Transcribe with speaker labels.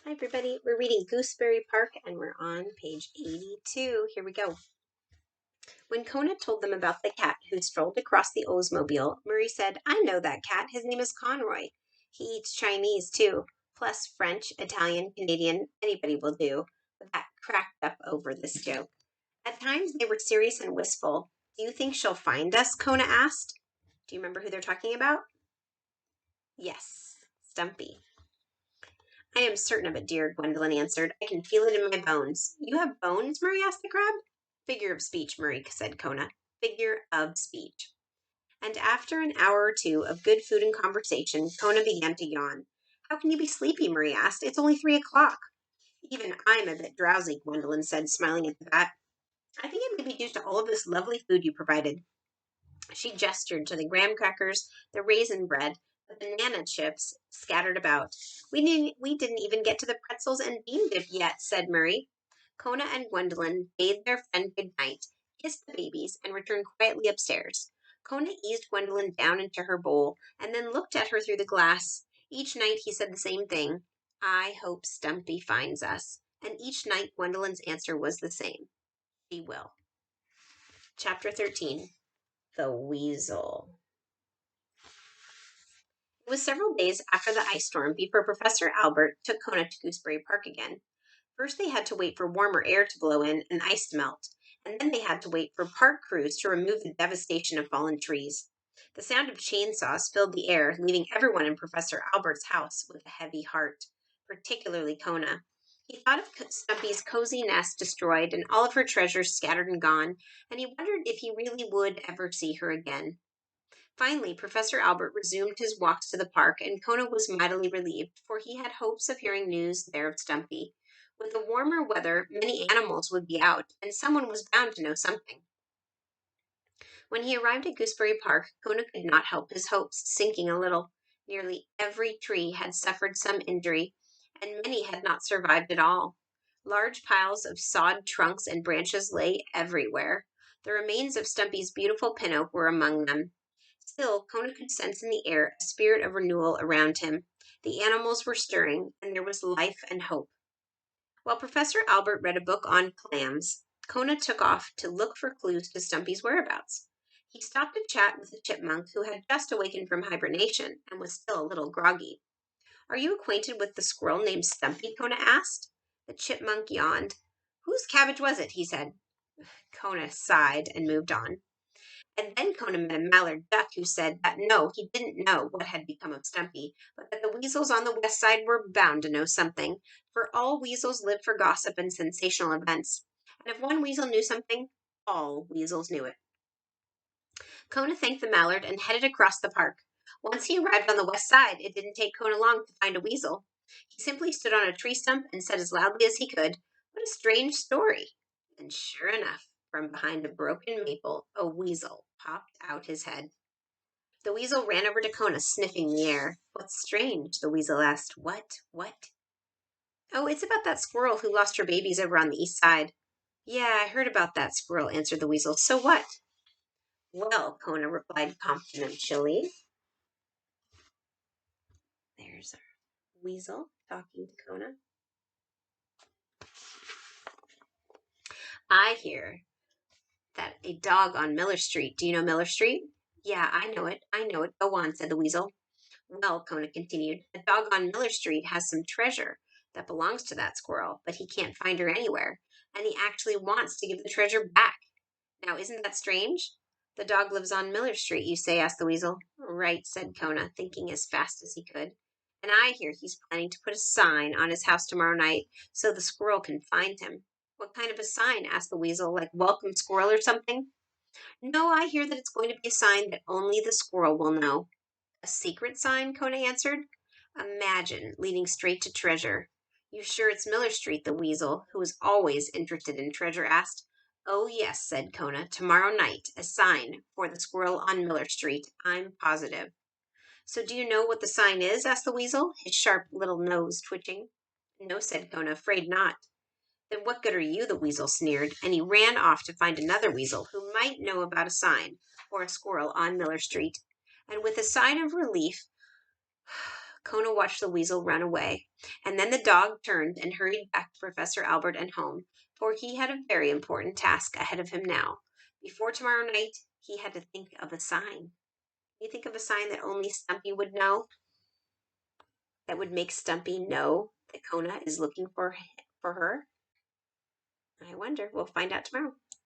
Speaker 1: Hi, everybody. We're reading Gooseberry Park and we're on page 82. Here we go. When Kona told them about the cat who strolled across the Oldsmobile, Murray said, I know that cat. His name is Conroy. He eats Chinese, too. Plus French, Italian, Canadian, anybody will do. The cat cracked up over this joke. At times they were serious and wistful. Do you think she'll find us? Kona asked. Do you remember who they're talking about? Yes, Stumpy. I am certain of it, dear, Gwendolyn answered. I can feel it in my bones. You have bones? Murray asked the crab. Figure of speech, Murray said Kona. Figure of speech. And after an hour or two of good food and conversation, Kona began to yawn. How can you be sleepy? Murray asked. It's only 3 o'clock. Even I'm a bit drowsy, Gwendolyn said, smiling at the bat. I think it may be due to all of this lovely food you provided. She gestured to the graham crackers, the raisin bread, the banana chips scattered about. We didn't even get to the pretzels and bean dip yet, said Murray. Kona and Gwendolyn bade their friend good night, kissed the babies, and returned quietly upstairs. Kona eased Gwendolyn down into her bowl and then looked at her through the glass. Each night he said the same thing. I hope Stumpy finds us. And each night Gwendolyn's answer was the same. She will. Chapter 13. The Weasel. It was several days after the ice storm before Professor Albert took Kona to Gooseberry Park again. First they had to wait for warmer air to blow in and ice to melt, and then they had to wait for park crews to remove the devastation of fallen trees. The sound of chainsaws filled the air, leaving everyone in Professor Albert's house with a heavy heart, particularly Kona. He thought of Stumpy's cozy nest destroyed and all of her treasures scattered and gone, and he wondered if he really would ever see her again. Finally, Professor Albert resumed his walks to the park, and Kona was mightily relieved, for he had hopes of hearing news there of Stumpy. With the warmer weather, many animals would be out, and someone was bound to know something. When he arrived at Gooseberry Park, Kona could not help his hopes sinking a little. Nearly every tree had suffered some injury, and many had not survived at all. Large piles of sawed trunks and branches lay everywhere. The remains of Stumpy's beautiful pin oak were among them. Still, Kona could sense in the air a spirit of renewal around him. The animals were stirring, and there was life and hope. While Professor Albert read a book on clams, Kona took off to look for clues to Stumpy's whereabouts. He stopped to chat with a chipmunk who had just awakened from hibernation and was still a little groggy. Are you acquainted with the squirrel named Stumpy? Kona asked. The chipmunk yawned. Whose cabbage was it? He said. Kona sighed and moved on. And then Kona met a mallard duck who said that no, he didn't know what had become of Stumpy, but that the weasels on the west side were bound to know something, for all weasels live for gossip and sensational events. And if one weasel knew something, all weasels knew it. Kona thanked the mallard and headed across the park. Once he arrived on the west side, it didn't take Kona long to find a weasel. He simply stood on a tree stump and said as loudly as he could, What a strange story! And sure enough, from behind a broken maple, a weasel popped out his head. The weasel ran over to Kona, sniffing the air. What's strange? The weasel asked. What? Oh, it's about that squirrel who lost her babies over on the east side. Yeah, I heard about that squirrel, answered the weasel. So what? Well, Kona replied confidentially. There's our weasel talking to Kona. I hear that a dog on Miller Street. Do you know Miller Street? Yeah, I know it. Go on, said the weasel. Well, Kona continued, a dog on Miller Street has some treasure that belongs to that squirrel, but he can't find her anywhere, and he actually wants to give the treasure back. Now, isn't that strange? The dog lives on Miller Street, you say, asked the weasel. Right, said Kona, thinking as fast as he could. And I hear he's planning to put a sign on his house tomorrow night so the squirrel can find him. What kind of a sign? Asked the weasel, like welcome squirrel or something? No, I hear that it's going to be a sign that only the squirrel will know. A secret sign? Kona answered. Imagine leading straight to treasure. You sure it's Miller Street? The weasel, who was always interested in treasure, asked. Oh, yes, said Kona. Tomorrow night, a sign for the squirrel on Miller Street. I'm positive. So do you know what the sign is? Asked the weasel, his sharp little nose twitching. No, said Kona, afraid not. Then what good are you? The weasel sneered, and he ran off to find another weasel who might know about a sign for a squirrel on Miller Street. And with a sigh of relief, Kona watched the weasel run away, and then the dog turned and hurried back to Professor Albert and home, for he had a very important task ahead of him now. Before tomorrow night, he had to think of a sign. You think of a sign that only Stumpy would know, that would make Stumpy know that Kona is looking for her? I wonder. We'll find out tomorrow.